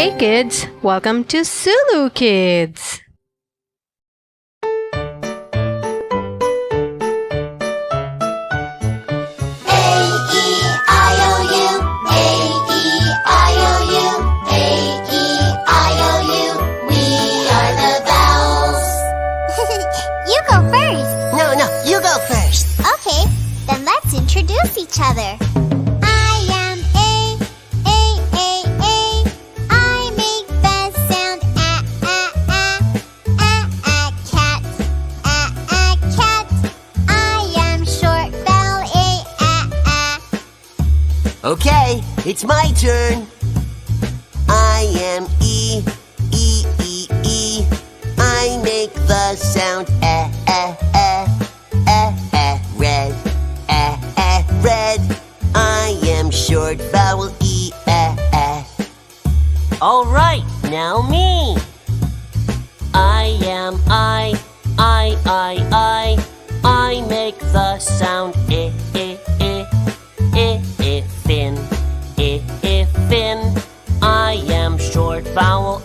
Hey kids, welcome to Sooloo Kids. Introduce each other. I am A, I make the sound cat, cat. I am short vowel A. Okay, it's my turn. I am E, I make the sound red. I am short vowel E. All right, now me. I am I make the sound thin. I am short vowel